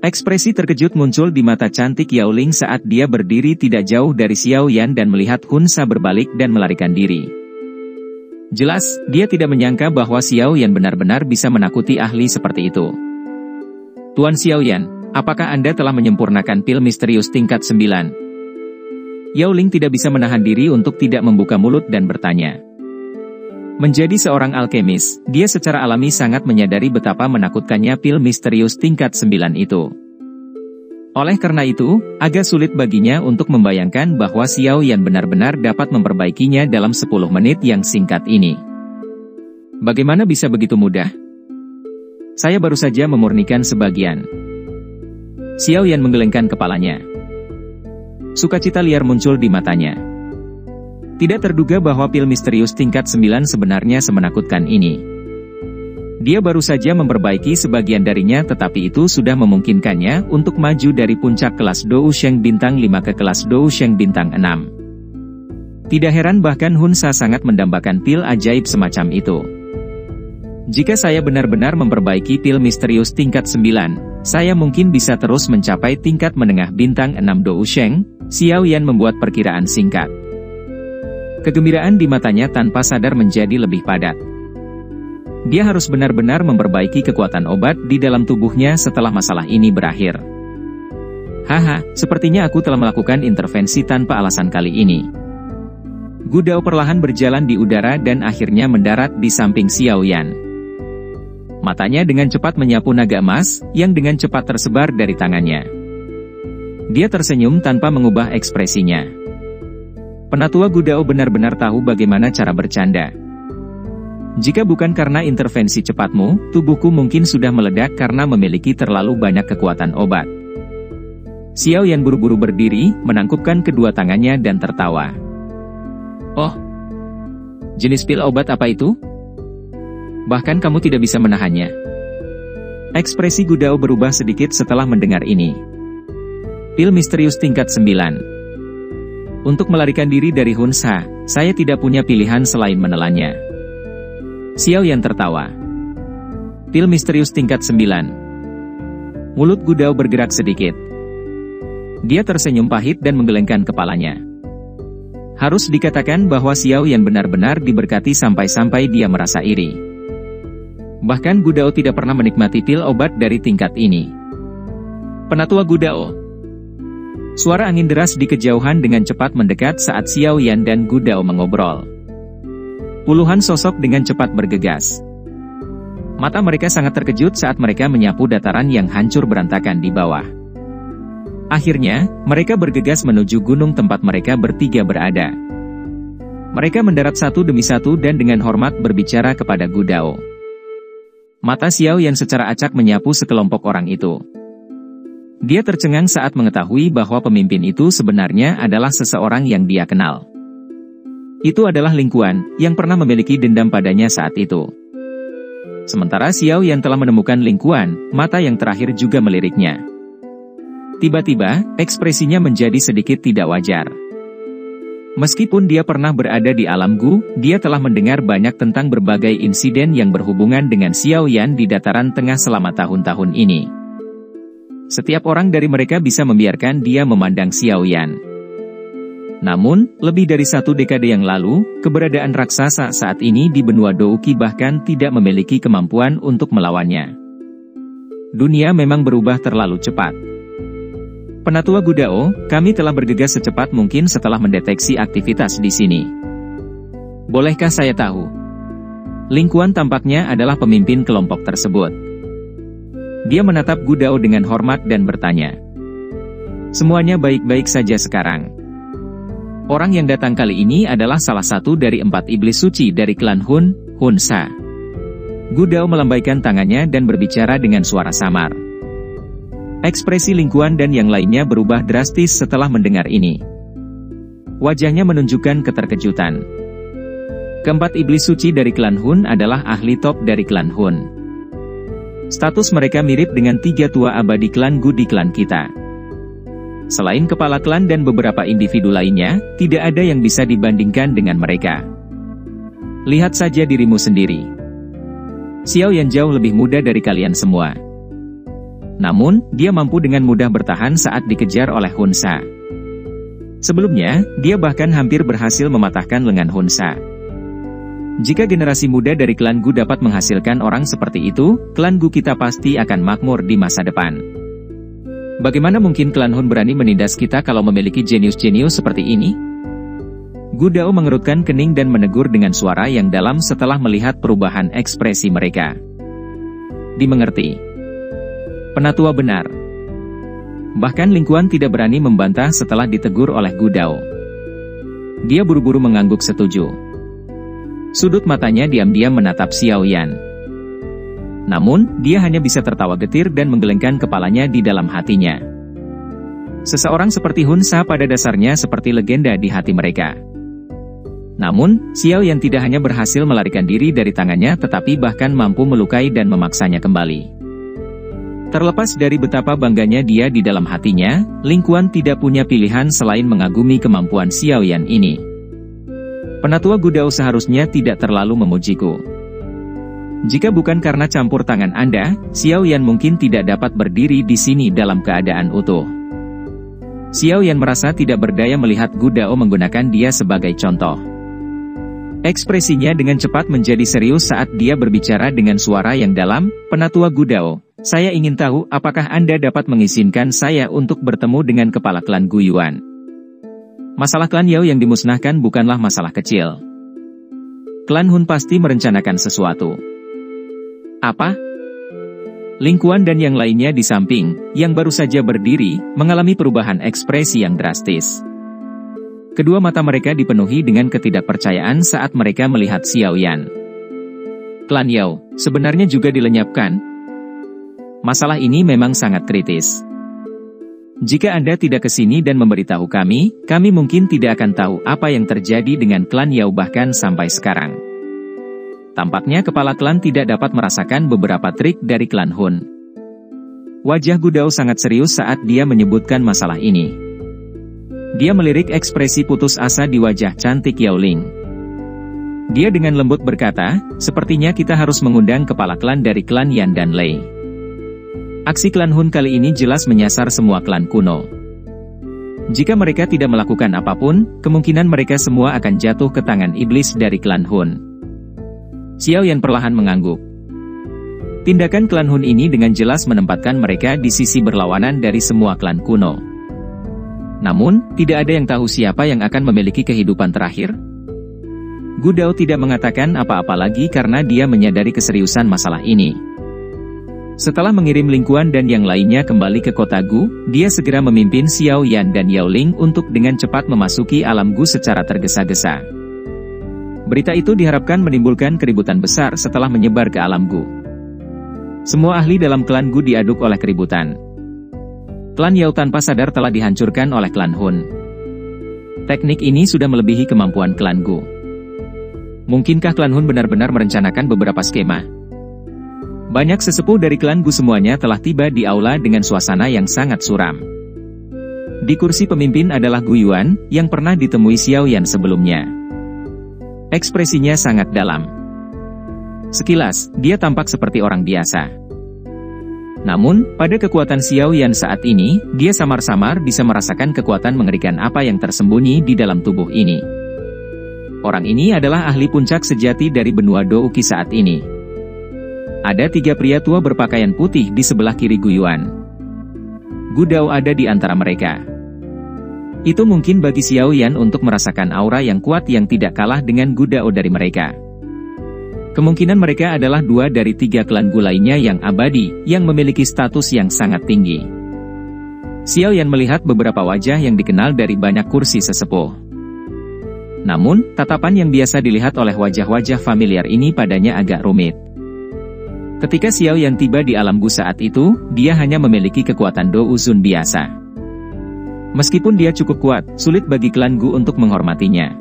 Ekspresi terkejut muncul di mata cantik Yao Ling saat dia berdiri tidak jauh dari Xiao Yan dan melihat Hun Sa berbalik dan melarikan diri. Jelas, dia tidak menyangka bahwa Xiao Yan benar-benar bisa menakuti ahli seperti itu. Tuan Xiao Yan, apakah Anda telah menyempurnakan pil misterius tingkat 9? Yao Ling tidak bisa menahan diri untuk tidak membuka mulut dan bertanya. Menjadi seorang alkemis, dia secara alami sangat menyadari betapa menakutkannya pil misterius tingkat 9 itu. Oleh karena itu, agak sulit baginya untuk membayangkan bahwa Xiao Yan benar-benar dapat memperbaikinya dalam 10 menit yang singkat ini. Bagaimana bisa begitu mudah? Saya baru saja memurnikan sebagian. Xiao Yan menggelengkan kepalanya. Sukacita liar muncul di matanya. Tidak terduga bahwa pil misterius tingkat 9 sebenarnya semenakutkan ini. Dia baru saja memperbaiki sebagian darinya tetapi itu sudah memungkinkannya untuk maju dari puncak kelas Dou Sheng bintang 5 ke kelas Dou Sheng bintang 6. Tidak heran bahkan Hun Sa sangat mendambakan pil ajaib semacam itu. Jika saya benar-benar memperbaiki pil misterius tingkat 9, saya mungkin bisa terus mencapai tingkat menengah bintang 6 Dou Sheng. Xiao Yan membuat perkiraan singkat. Kegembiraan di matanya tanpa sadar menjadi lebih padat. Dia harus benar-benar memperbaiki kekuatan obat di dalam tubuhnya setelah masalah ini berakhir. Haha, sepertinya aku telah melakukan intervensi tanpa alasan kali ini. Gu Dao perlahan berjalan di udara dan akhirnya mendarat di samping Xiao Yan. Matanya dengan cepat menyapu naga emas, yang dengan cepat tersebar dari tangannya. Dia tersenyum tanpa mengubah ekspresinya. Penatua Gu Dao benar-benar tahu bagaimana cara bercanda. Jika bukan karena intervensi cepatmu, tubuhku mungkin sudah meledak karena memiliki terlalu banyak kekuatan obat. Xiao Yan buru-buru berdiri, menangkupkan kedua tangannya dan tertawa. Oh, jenis pil obat apa itu? Bahkan kamu tidak bisa menahannya. Ekspresi Gu Dao berubah sedikit setelah mendengar ini. Pil misterius tingkat 9. Untuk melarikan diri dari Hun Sa, saya tidak punya pilihan selain menelannya. Xiao Yan tertawa. Pil misterius tingkat 9. Mulut Gu Dao bergerak sedikit. Dia tersenyum pahit dan menggelengkan kepalanya. Harus dikatakan bahwa Xiao Yan benar-benar diberkati sampai-sampai dia merasa iri. Bahkan Gu Dao tidak pernah menikmati pil obat dari tingkat ini. Penatua Gu Dao. Suara angin deras di kejauhan dengan cepat mendekat saat Xiao Yan dan Gu Dao mengobrol. Puluhan sosok dengan cepat bergegas. Mata mereka sangat terkejut saat mereka menyapu dataran yang hancur berantakan di bawah. Akhirnya, mereka bergegas menuju gunung tempat mereka bertiga berada. Mereka mendarat satu demi satu dan dengan hormat berbicara kepada Gu Dao. Mata Xiao Yan secara acak menyapu sekelompok orang itu. Dia tercengang saat mengetahui bahwa pemimpin itu sebenarnya adalah seseorang yang dia kenal. Itu adalah Ling Kuan, yang pernah memiliki dendam padanya saat itu. Sementara Xiao Yan telah menemukan Ling Kuan, mata yang terakhir juga meliriknya. Tiba-tiba, ekspresinya menjadi sedikit tidak wajar. Meskipun dia pernah berada di alam Gu, dia telah mendengar banyak tentang berbagai insiden yang berhubungan dengan Xiao Yan di dataran tengah selama tahun-tahun ini. Setiap orang dari mereka bisa membiarkan dia memandang Xiao Yan. Namun, lebih dari 1 dekade yang lalu, keberadaan raksasa saat ini di benua Douqi bahkan tidak memiliki kemampuan untuk melawannya. Dunia memang berubah terlalu cepat. Penatua Gu Dao, kami telah bergegas secepat mungkin setelah mendeteksi aktivitas di sini. Bolehkah saya tahu? Ling Kuan tampaknya adalah pemimpin kelompok tersebut. Dia menatap Gu Dao dengan hormat dan bertanya. Semuanya baik-baik saja sekarang. Orang yang datang kali ini adalah salah satu dari 4 iblis suci dari klan Hun, Hun Sa. Gu Dao melambaikan tangannya dan berbicara dengan suara samar. Ekspresi Ling Kuan dan yang lainnya berubah drastis setelah mendengar ini. Wajahnya menunjukkan keterkejutan. Keempat iblis suci dari klan Hun adalah ahli top dari klan Hun. Status mereka mirip dengan 3 tua abadi klan Gu di klan kita. Selain kepala klan dan beberapa individu lainnya, tidak ada yang bisa dibandingkan dengan mereka. Lihat saja dirimu sendiri. Xiao Yan jauh lebih muda dari kalian semua. Namun, dia mampu dengan mudah bertahan saat dikejar oleh Hunsa. Sebelumnya, dia bahkan hampir berhasil mematahkan lengan Hunsa. Jika generasi muda dari klan Gu dapat menghasilkan orang seperti itu, klan Gu kita pasti akan makmur di masa depan. Bagaimana mungkin klan Hun berani menindas kita kalau memiliki jenius-jenius seperti ini? Gu Dao mengerutkan kening dan menegur dengan suara yang dalam setelah melihat perubahan ekspresi mereka. Dimengerti. Penatua benar. Bahkan Ling Quan tidak berani membantah setelah ditegur oleh Gu Dao. Dia buru-buru mengangguk setuju. Sudut matanya diam-diam menatap Xiao Yan. Namun, dia hanya bisa tertawa getir dan menggelengkan kepalanya di dalam hatinya. Seseorang seperti Hunsa pada dasarnya seperti legenda di hati mereka. Namun, Xiao Yan tidak hanya berhasil melarikan diri dari tangannya tetapi bahkan mampu melukai dan memaksanya kembali. Terlepas dari betapa bangganya dia di dalam hatinya, Ling Quan tidak punya pilihan selain mengagumi kemampuan Xiao Yan ini. Penatua Gu Dao seharusnya tidak terlalu memujiku. Jika bukan karena campur tangan Anda, Xiao Yan mungkin tidak dapat berdiri di sini dalam keadaan utuh. Xiao Yan merasa tidak berdaya melihat Gu Dao menggunakan dia sebagai contoh. Ekspresinya dengan cepat menjadi serius saat dia berbicara dengan suara yang dalam. Penatua Gu Dao, saya ingin tahu apakah Anda dapat mengizinkan saya untuk bertemu dengan kepala klan Gu Yuan. Masalah klan Yao yang dimusnahkan bukanlah masalah kecil. Klan Hun pasti merencanakan sesuatu. Apa? Ling Quan dan yang lainnya di samping, yang baru saja berdiri, mengalami perubahan ekspresi yang drastis. Kedua mata mereka dipenuhi dengan ketidakpercayaan saat mereka melihat Xiao Yan. Klan Yao, sebenarnya juga dilenyapkan. Masalah ini memang sangat kritis. Jika Anda tidak ke sini dan memberitahu kami mungkin tidak akan tahu apa yang terjadi dengan klan Yao bahkan sampai sekarang. Tampaknya kepala klan tidak dapat merasakan beberapa trik dari klan Hun. Wajah Gu Dao sangat serius saat dia menyebutkan masalah ini. Dia melirik ekspresi putus asa di wajah cantik Yao Ling. Dia dengan lembut berkata, sepertinya kita harus mengundang kepala klan dari klan Yan dan Lei. Aksi klan Hun kali ini jelas menyasar semua klan kuno. Jika mereka tidak melakukan apapun, kemungkinan mereka semua akan jatuh ke tangan iblis dari klan Hun. Xiao Yan perlahan mengangguk. Tindakan klan Hun ini dengan jelas menempatkan mereka di sisi berlawanan dari semua klan kuno. Namun, tidak ada yang tahu siapa yang akan memiliki kehidupan terakhir. Gu Dao tidak mengatakan apa-apa lagi karena dia menyadari keseriusan masalah ini. Setelah mengirim Ling Quan dan yang lainnya kembali ke kota Gu, dia segera memimpin Xiao Yan dan Yao Ling untuk dengan cepat memasuki alam Gu secara tergesa-gesa. Berita itu diharapkan menimbulkan keributan besar setelah menyebar ke alam Gu. Semua ahli dalam klan Gu diaduk oleh keributan. Klan Yao tanpa sadar telah dihancurkan oleh klan Hun. Teknik ini sudah melebihi kemampuan klan Gu. Mungkinkah klan Hun benar-benar merencanakan beberapa skema? Banyak sesepuh dari klan Gu semuanya telah tiba di aula dengan suasana yang sangat suram. Di kursi pemimpin adalah Gu Yuan, yang pernah ditemui Xiao Yan sebelumnya. Ekspresinya sangat dalam. Sekilas, dia tampak seperti orang biasa. Namun, pada kekuatan Xiao Yan saat ini, dia samar-samar bisa merasakan kekuatan mengerikan apa yang tersembunyi di dalam tubuh ini. Orang ini adalah ahli puncak sejati dari benua Douki saat ini. Ada 3 pria tua berpakaian putih di sebelah kiri Gu Yuan. Gu Dao ada di antara mereka. Itu mungkin bagi Xiao Yan untuk merasakan aura yang kuat yang tidak kalah dengan Gu Dao dari mereka. Kemungkinan mereka adalah 2 dari 3 klan Gu lainnya yang abadi, yang memiliki status yang sangat tinggi. Xiao Yan melihat beberapa wajah yang dikenal dari banyak kursi sesepuh. Namun, tatapan yang biasa dilihat oleh wajah-wajah familiar ini padanya agak rumit. Ketika Xiao Yan tiba di alam Gu saat itu, dia hanya memiliki kekuatan Do Uzun biasa. Meskipun dia cukup kuat, sulit bagi klan Gu untuk menghormatinya.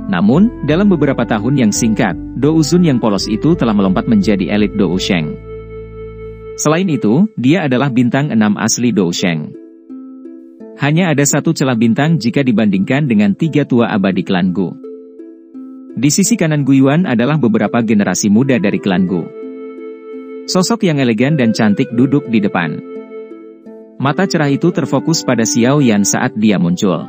Namun, dalam beberapa tahun yang singkat, Do Uzun yang polos itu telah melompat menjadi elit Do Usheng. Selain itu, dia adalah bintang 6 asli Do Usheng. Hanya ada 1 celah bintang jika dibandingkan dengan 3 tua abadi klan Gu. Di sisi kanan Gu Yuan adalah beberapa generasi muda dari klan Gu. Sosok yang elegan dan cantik duduk di depan. Mata cerah itu terfokus pada Xiao Yan saat dia muncul.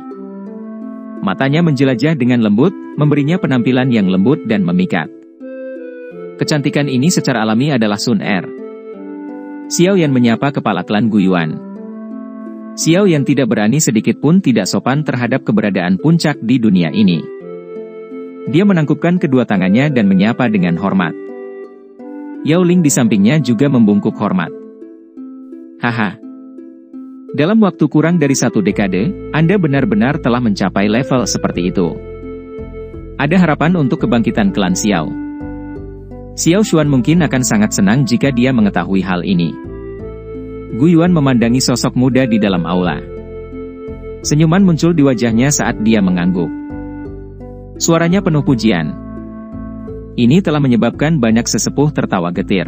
Matanya menjelajah dengan lembut, memberinya penampilan yang lembut dan memikat. Kecantikan ini secara alami adalah Sun Er. Xiao Yan menyapa kepala klan Guyuan. Xiao Yan tidak berani sedikit pun tidak sopan terhadap keberadaan puncak di dunia ini. Dia menangkupkan kedua tangannya dan menyapa dengan hormat. Yao Ling di sampingnya juga membungkuk hormat. Haha. Dalam waktu kurang dari 1 dekade, Anda benar-benar telah mencapai level seperti itu. Ada harapan untuk kebangkitan klan Xiao. Xiao Xuan mungkin akan sangat senang jika dia mengetahui hal ini. Guyuan memandangi sosok muda di dalam aula. Senyuman muncul di wajahnya saat dia mengangguk. Suaranya penuh pujian. Ini telah menyebabkan banyak sesepuh tertawa getir.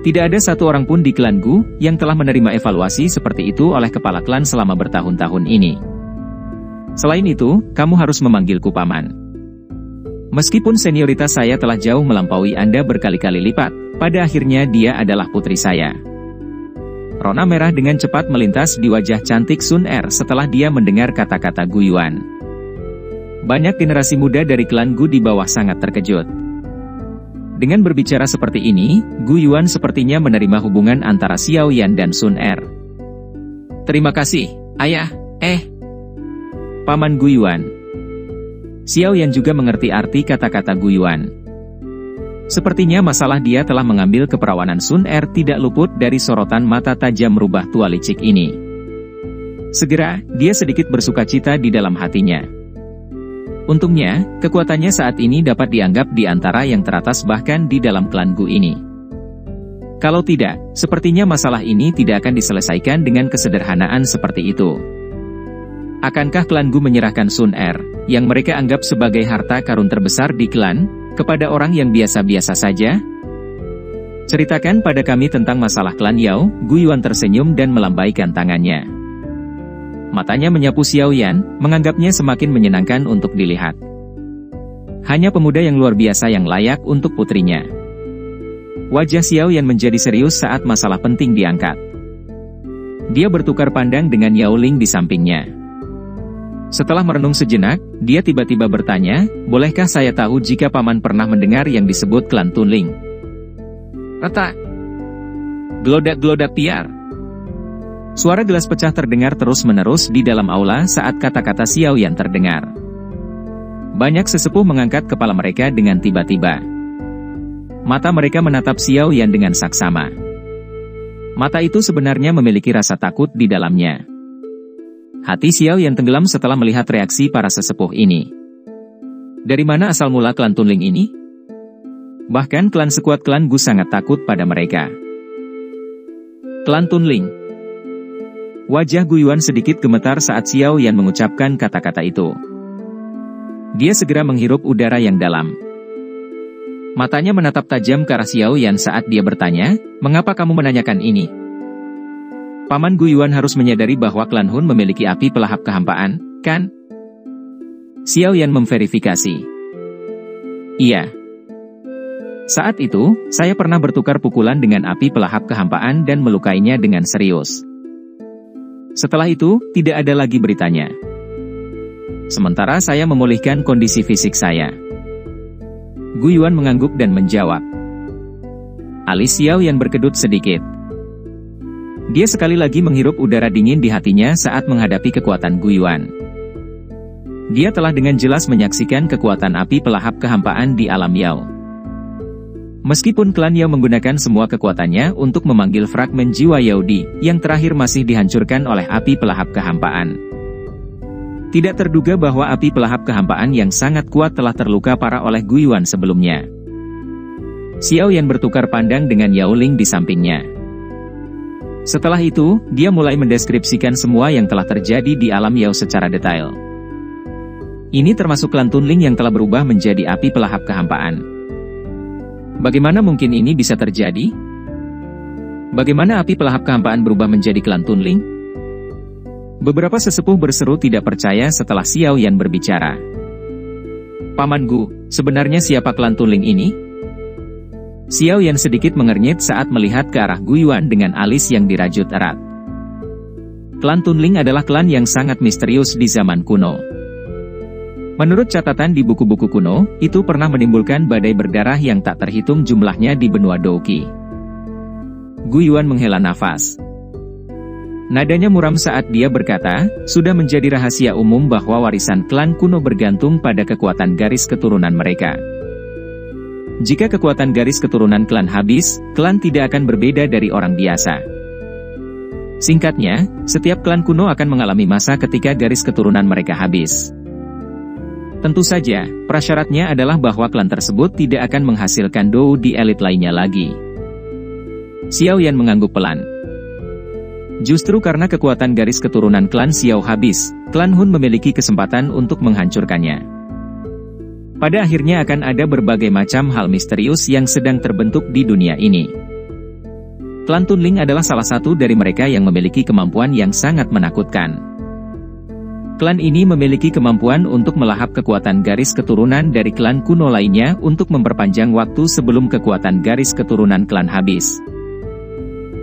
Tidak ada satu orang pun di klan Gu yang telah menerima evaluasi seperti itu oleh kepala klan selama bertahun-tahun ini. Selain itu, kamu harus memanggilku paman. Meskipun senioritas saya telah jauh melampaui Anda berkali-kali lipat, pada akhirnya dia adalah putri saya. Rona merah dengan cepat melintas di wajah cantik Sun Er setelah dia mendengar kata-kata Guyuan. Banyak generasi muda dari klan Gu di bawah sangat terkejut. Dengan berbicara seperti ini, Guyuan sepertinya menerima hubungan antara Xiao Yan dan Sun Er. Terima kasih, ayah, Paman Guyuan. Xiao Yan juga mengerti arti kata-kata Guyuan. Sepertinya masalah dia telah mengambil keperawanan Sun Er tidak luput dari sorotan mata tajam rubah tua licik ini. Segera, dia sedikit bersukacita di dalam hatinya. Untungnya, kekuatannya saat ini dapat dianggap di antara yang teratas bahkan di dalam klan Gu ini. Kalau tidak, sepertinya masalah ini tidak akan diselesaikan dengan kesederhanaan seperti itu. Akankah klan Gu menyerahkan Sun Er, yang mereka anggap sebagai harta karun terbesar di klan, kepada orang yang biasa-biasa saja? Ceritakan pada kami tentang masalah klan Yao. Guyuan tersenyum dan melambaikan tangannya. Matanya menyapu Xiao Yan, menganggapnya semakin menyenangkan untuk dilihat. Hanya pemuda yang luar biasa yang layak untuk putrinya. Wajah Xiao Yan menjadi serius saat masalah penting diangkat. Dia bertukar pandang dengan Yao Ling di sampingnya. Setelah merenung sejenak, dia tiba-tiba bertanya, bolehkah saya tahu jika paman pernah mendengar yang disebut klan Tunling? Retak. Gelodak-gelodak tiar. Suara gelas pecah terdengar terus-menerus di dalam aula saat kata-kata Xiao Yan terdengar. Banyak sesepuh mengangkat kepala mereka dengan tiba-tiba. Mata mereka menatap Xiao Yan dengan saksama. Mata itu sebenarnya memiliki rasa takut di dalamnya. Hati Xiao Yan tenggelam setelah melihat reaksi para sesepuh ini. Dari mana asal mula klan Tunling ini? Bahkan klan sekuat klan Gu sangat takut pada mereka. Klan Tunling. Wajah Guyuan sedikit gemetar saat Xiao Yan mengucapkan kata-kata itu. Dia segera menghirup udara yang dalam. Matanya menatap tajam ke arah Xiao Yan saat dia bertanya, mengapa kamu menanyakan ini? Paman Guyuan harus menyadari bahwa klan Hun memiliki api pelahap kehampaan, kan? Xiao Yan memverifikasi. Iya. Saat itu, saya pernah bertukar pukulan dengan api pelahap kehampaan dan melukainya dengan serius. Setelah itu, tidak ada lagi beritanya. Sementara saya memulihkan kondisi fisik saya. Guyuan mengangguk dan menjawab. Alis Xiao Yan berkedut sedikit. Dia sekali lagi menghirup udara dingin di hatinya saat menghadapi kekuatan Guyuan. Dia telah dengan jelas menyaksikan kekuatan api pelahap kehampaan di alam Yao. Meskipun klan Yao menggunakan semua kekuatannya untuk memanggil fragmen jiwa Yaudi, yang terakhir masih dihancurkan oleh api pelahap kehampaan. Tidak terduga bahwa api pelahap kehampaan yang sangat kuat telah terluka parah oleh Guyuan sebelumnya. Xiao Yan bertukar pandang dengan Yao Ling di sampingnya. Setelah itu, dia mulai mendeskripsikan semua yang telah terjadi di alam Yao secara detail. Ini termasuk klan Tunling yang telah berubah menjadi api pelahap kehampaan. Bagaimana mungkin ini bisa terjadi? Bagaimana api pelahap kehampaan berubah menjadi klan Tunling? Beberapa sesepuh berseru tidak percaya setelah Xiao Yan berbicara. Paman Gu, sebenarnya siapa klan Tunling ini? Xiao Yan sedikit mengernyit saat melihat ke arah Gu Yuan dengan alis yang dirajut erat. Klan Tunling adalah klan yang sangat misterius di zaman kuno. Menurut catatan di buku-buku kuno, itu pernah menimbulkan badai berdarah yang tak terhitung jumlahnya di benua Douqi. Gu Yuan menghela nafas. Nadanya muram saat dia berkata, sudah menjadi rahasia umum bahwa warisan klan kuno bergantung pada kekuatan garis keturunan mereka. Jika kekuatan garis keturunan klan habis, klan tidak akan berbeda dari orang biasa. Singkatnya, setiap klan kuno akan mengalami masa ketika garis keturunan mereka habis. Tentu saja, prasyaratnya adalah bahwa klan tersebut tidak akan menghasilkan dou di elit lainnya lagi. Xiao Yan mengangguk pelan. Justru karena kekuatan garis keturunan klan Xiao habis, klan Hun memiliki kesempatan untuk menghancurkannya. Pada akhirnya akan ada berbagai macam hal misterius yang sedang terbentuk di dunia ini. Klan Tunling adalah salah satu dari mereka yang memiliki kemampuan yang sangat menakutkan. Klan ini memiliki kemampuan untuk melahap kekuatan garis keturunan dari klan kuno lainnya untuk memperpanjang waktu sebelum kekuatan garis keturunan klan habis.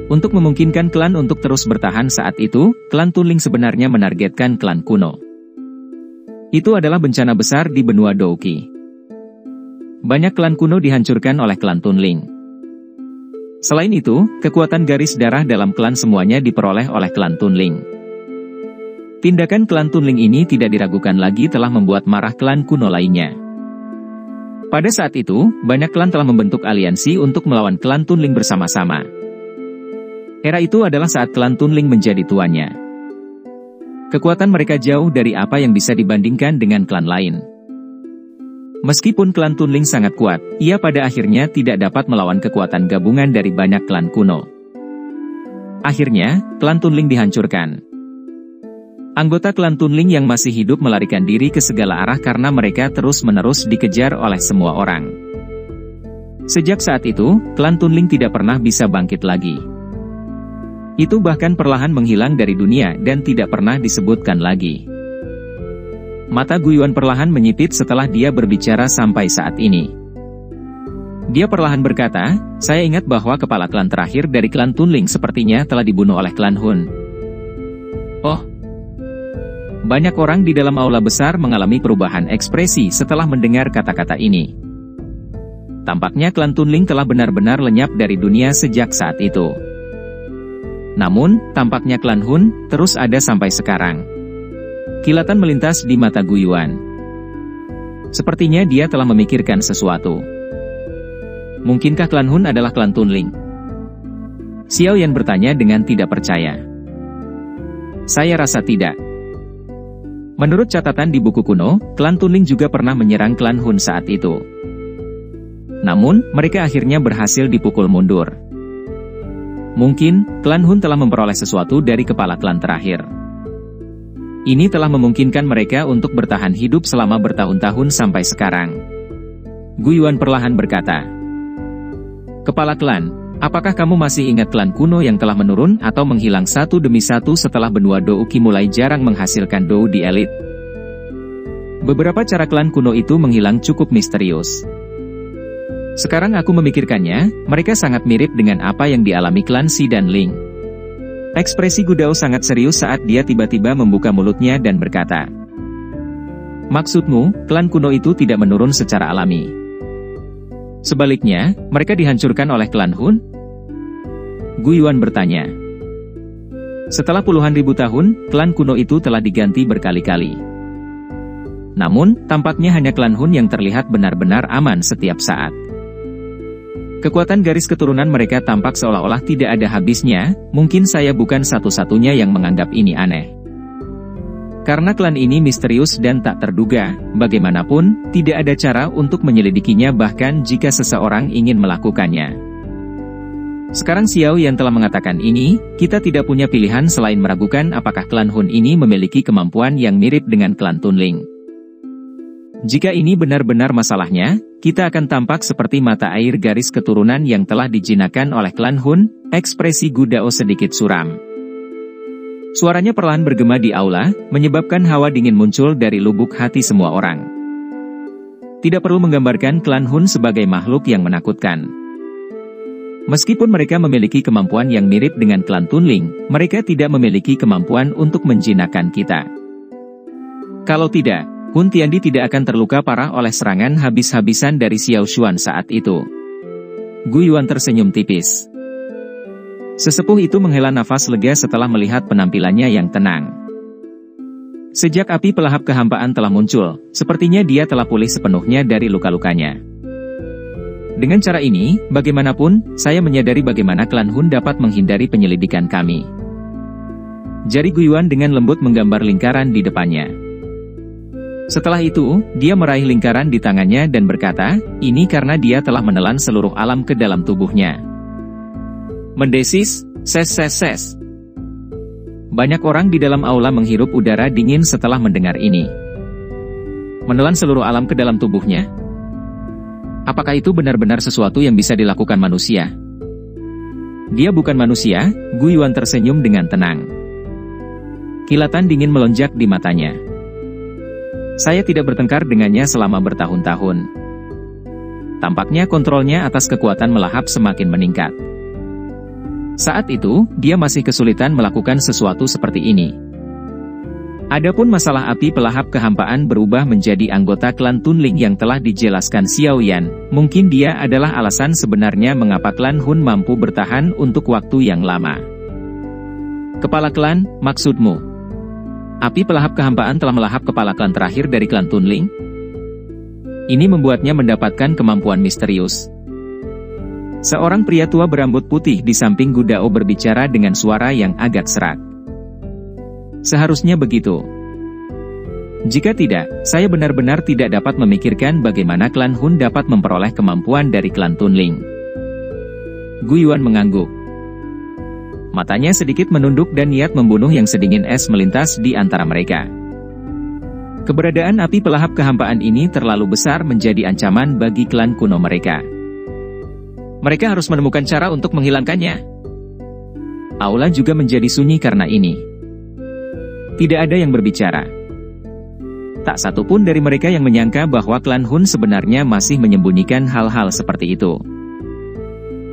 Untuk memungkinkan klan untuk terus bertahan saat itu, klan Tunling sebenarnya menargetkan klan kuno. Itu adalah bencana besar di benua Douqi. Banyak klan kuno dihancurkan oleh klan Tunling. Selain itu, kekuatan garis darah dalam klan semuanya diperoleh oleh klan Tunling. Tindakan klan Tunling ini tidak diragukan lagi telah membuat marah klan kuno lainnya. Pada saat itu, banyak klan telah membentuk aliansi untuk melawan klan Tunling bersama-sama. Era itu adalah saat klan Tunling menjadi tuannya. Kekuatan mereka jauh dari apa yang bisa dibandingkan dengan klan lain. Meskipun klan Tunling sangat kuat, ia pada akhirnya tidak dapat melawan kekuatan gabungan dari banyak klan kuno. Akhirnya, klan Tunling dihancurkan. Anggota klan Tunling yang masih hidup melarikan diri ke segala arah karena mereka terus-menerus dikejar oleh semua orang. Sejak saat itu, klan Tunling tidak pernah bisa bangkit lagi. Itu bahkan perlahan menghilang dari dunia dan tidak pernah disebutkan lagi. Mata Gu Yuan perlahan menyipit setelah dia berbicara sampai saat ini. Dia perlahan berkata, saya ingat bahwa kepala klan terakhir dari klan Tunling sepertinya telah dibunuh oleh klan Hun. Oh. Banyak orang di dalam aula besar mengalami perubahan ekspresi setelah mendengar kata-kata ini. Tampaknya klan Tunling telah benar-benar lenyap dari dunia sejak saat itu. Namun, tampaknya klan Hun terus ada sampai sekarang. Kilatan melintas di mata Gu Yuan. Sepertinya dia telah memikirkan sesuatu. Mungkinkah klan Hun adalah klan Tunling? Xiao Yan bertanya dengan tidak percaya. Saya rasa tidak. Menurut catatan di buku kuno, klan Tunling juga pernah menyerang klan Hun saat itu. Namun, mereka akhirnya berhasil dipukul mundur. Mungkin, klan Hun telah memperoleh sesuatu dari kepala klan terakhir. Ini telah memungkinkan mereka untuk bertahan hidup selama bertahun-tahun sampai sekarang. Gu Yuan perlahan berkata, Kepala klan, apakah kamu masih ingat klan kuno yang telah menurun atau menghilang satu demi satu setelah benua Douqi mulai jarang menghasilkan dou di elit? Beberapa cara klan kuno itu menghilang cukup misterius. Sekarang aku memikirkannya, mereka sangat mirip dengan apa yang dialami klan Si dan Ling. Ekspresi Gu Dao sangat serius saat dia tiba-tiba membuka mulutnya dan berkata, Maksudmu, klan kuno itu tidak menurun secara alami. Sebaliknya, mereka dihancurkan oleh klan Hun? Gu Yuan bertanya. Setelah puluhan ribu tahun, klan kuno itu telah diganti berkali-kali. Namun, tampaknya hanya klan Hun yang terlihat benar-benar aman setiap saat. Kekuatan garis keturunan mereka tampak seolah-olah tidak ada habisnya, mungkin saya bukan satu-satunya yang menganggap ini aneh. Karena klan ini misterius dan tak terduga, bagaimanapun, tidak ada cara untuk menyelidikinya bahkan jika seseorang ingin melakukannya. Sekarang Xiao Yan telah mengatakan ini, kita tidak punya pilihan selain meragukan apakah klan Hun ini memiliki kemampuan yang mirip dengan klan Tunling. Jika ini benar-benar masalahnya, kita akan tampak seperti mata air garis keturunan yang telah dijinakkan oleh klan Hun. Ekspresi Gu Dao sedikit suram. Suaranya perlahan bergema di aula, menyebabkan hawa dingin muncul dari lubuk hati semua orang. Tidak perlu menggambarkan klan Hun sebagai makhluk yang menakutkan. Meskipun mereka memiliki kemampuan yang mirip dengan klan Tunling, mereka tidak memiliki kemampuan untuk menjinakkan kita. Kalau tidak, Hun Tiandi tidak akan terluka parah oleh serangan habis-habisan dari Xiao Xuan saat itu. Gu Yuan tersenyum tipis. Sesepuh itu menghela nafas lega setelah melihat penampilannya yang tenang. Sejak api pelahap kehampaan telah muncul, sepertinya dia telah pulih sepenuhnya dari luka-lukanya. Dengan cara ini, bagaimanapun, saya menyadari bagaimana klan Hun dapat menghindari penyelidikan kami. Jari Gu Yuan dengan lembut menggambar lingkaran di depannya. Setelah itu, dia meraih lingkaran di tangannya dan berkata, ini karena dia telah menelan seluruh alam ke dalam tubuhnya. Mendesis, ses. Banyak orang di dalam aula menghirup udara dingin setelah mendengar ini. Menelan seluruh alam ke dalam tubuhnya? Apakah itu benar-benar sesuatu yang bisa dilakukan manusia? Dia bukan manusia, Gu Yuan tersenyum dengan tenang. Kilatan dingin melonjak di matanya. Saya tidak bertengkar dengannya selama bertahun-tahun. Tampaknya kontrolnya atas kekuatan melahap semakin meningkat. Saat itu, dia masih kesulitan melakukan sesuatu seperti ini. Adapun masalah api pelahap kehampaan berubah menjadi anggota klan Tunling yang telah dijelaskan Xiao Yan, mungkin dia adalah alasan sebenarnya mengapa klan Hun mampu bertahan untuk waktu yang lama. Kepala klan, maksudmu? Api pelahap kehampaan telah melahap kepala klan terakhir dari klan Tunling? Ini membuatnya mendapatkan kemampuan misterius. Seorang pria tua berambut putih di samping Gu Dao berbicara dengan suara yang agak serak. Seharusnya begitu. Jika tidak, saya benar-benar tidak dapat memikirkan bagaimana klan Hun dapat memperoleh kemampuan dari klan Tunling. Gu Yuan mengangguk. Matanya sedikit menunduk dan niat membunuh yang sedingin es melintas di antara mereka. Keberadaan api pelahap kehampaan ini terlalu besar menjadi ancaman bagi klan kuno mereka. Mereka harus menemukan cara untuk menghilangkannya. Aula juga menjadi sunyi karena ini. Tidak ada yang berbicara. Tak satu pun dari mereka yang menyangka bahwa klan Hun sebenarnya masih menyembunyikan hal-hal seperti itu.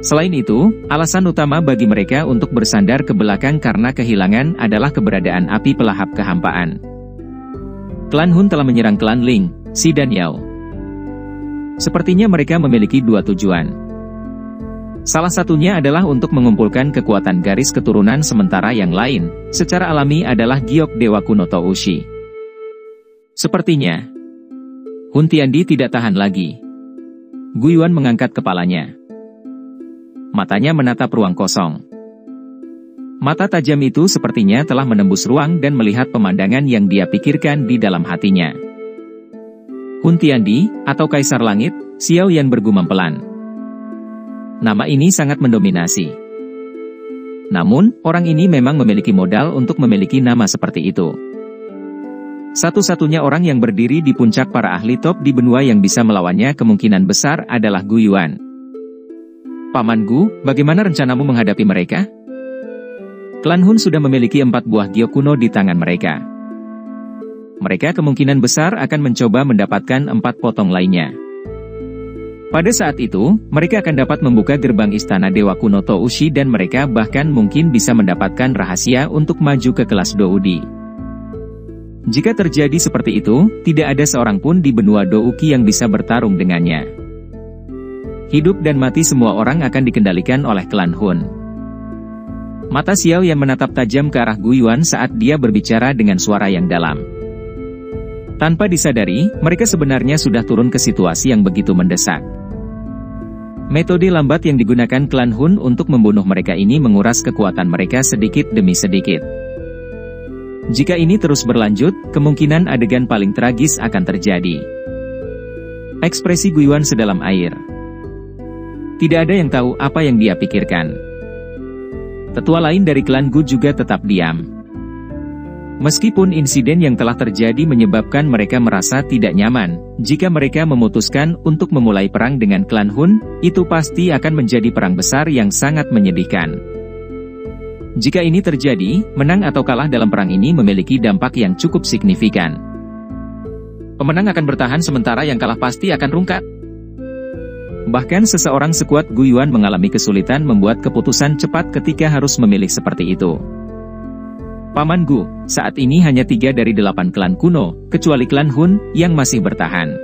Selain itu, alasan utama bagi mereka untuk bersandar ke belakang karena kehilangan adalah keberadaan api pelahap kehampaan. Klan Hun telah menyerang klan Ling, Xi dan Yao. Sepertinya mereka memiliki dua tujuan. Salah satunya adalah untuk mengumpulkan kekuatan garis keturunan sementara yang lain, secara alami adalah giok dewa kuno Toushi. Sepertinya, Hun Tiandi tidak tahan lagi. Gu Yuan mengangkat kepalanya. Matanya menatap ruang kosong. Mata tajam itu sepertinya telah menembus ruang dan melihat pemandangan yang dia pikirkan di dalam hatinya. Hun Tiandi, atau Kaisar Langit, Xiao Yan bergumam pelan. Nama ini sangat mendominasi. Namun, orang ini memang memiliki modal untuk memiliki nama seperti itu. Satu-satunya orang yang berdiri di puncak para ahli top di benua yang bisa melawannya kemungkinan besar adalah Gu Yuan. Paman Gu, bagaimana rencanamu menghadapi mereka? Klan Hun sudah memiliki 4 buah giok kuno di tangan mereka. Mereka kemungkinan besar akan mencoba mendapatkan 4 potong lainnya. Pada saat itu, mereka akan dapat membuka gerbang istana Dewa Kuno Toushi dan mereka bahkan mungkin bisa mendapatkan rahasia untuk maju ke kelas Doudi. Jika terjadi seperti itu, tidak ada seorang pun di benua Douki yang bisa bertarung dengannya. Hidup dan mati semua orang akan dikendalikan oleh klan Hun. Mata Xiao yang menatap tajam ke arah Gu Yuan saat dia berbicara dengan suara yang dalam. Tanpa disadari, mereka sebenarnya sudah turun ke situasi yang begitu mendesak. Metode lambat yang digunakan klan Hun untuk membunuh mereka ini menguras kekuatan mereka sedikit demi sedikit. Jika ini terus berlanjut, kemungkinan adegan paling tragis akan terjadi. Ekspresi Gu Yuan sedalam air. Tidak ada yang tahu apa yang dia pikirkan. Tetua lain dari klan Gu juga tetap diam. Meskipun insiden yang telah terjadi menyebabkan mereka merasa tidak nyaman, jika mereka memutuskan untuk memulai perang dengan klan Hun, itu pasti akan menjadi perang besar yang sangat menyedihkan. Jika ini terjadi, menang atau kalah dalam perang ini memiliki dampak yang cukup signifikan. Pemenang akan bertahan sementara yang kalah pasti akan rungkat. Bahkan seseorang sekuat Gu Yuan mengalami kesulitan membuat keputusan cepat ketika harus memilih seperti itu. Paman Gu, saat ini hanya 3 dari 8 klan kuno, kecuali klan Hun, yang masih bertahan.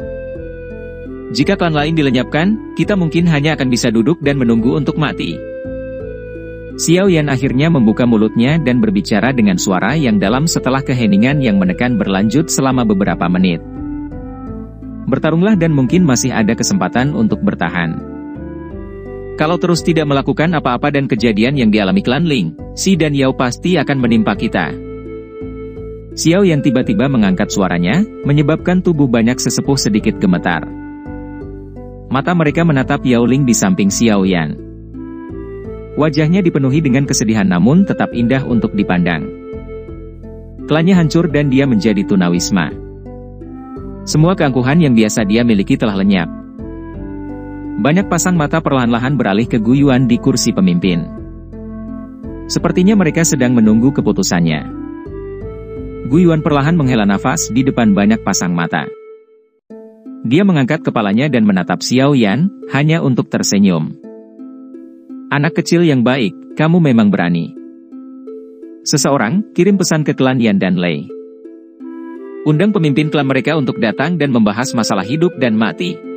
Jika klan lain dilenyapkan, kita mungkin hanya akan bisa duduk dan menunggu untuk mati. Xiao Yan akhirnya membuka mulutnya dan berbicara dengan suara yang dalam setelah keheningan yang menekan berlanjut selama beberapa menit. Bertarunglah dan mungkin masih ada kesempatan untuk bertahan. Kalau terus tidak melakukan apa-apa dan kejadian yang dialami klan Ling, Si dan Yao pasti akan menimpa kita. Xiao Yan tiba-tiba mengangkat suaranya, menyebabkan tubuh banyak sesepuh sedikit gemetar. Mata mereka menatap Yao Ling di samping Xiao Yan. Wajahnya dipenuhi dengan kesedihan namun tetap indah untuk dipandang. Klannya hancur dan dia menjadi tunawisma. Semua keangkuhan yang biasa dia miliki telah lenyap. Banyak pasang mata perlahan-lahan beralih ke Gu Yuan di kursi pemimpin. Sepertinya mereka sedang menunggu keputusannya. Gu Yuan perlahan menghela nafas di depan banyak pasang mata. Dia mengangkat kepalanya dan menatap Xiao Yan, hanya untuk tersenyum. Anak kecil yang baik, kamu memang berani. Seseorang, kirim pesan ke klan Yan dan Lei. Undang pemimpin klan mereka untuk datang dan membahas masalah hidup dan mati.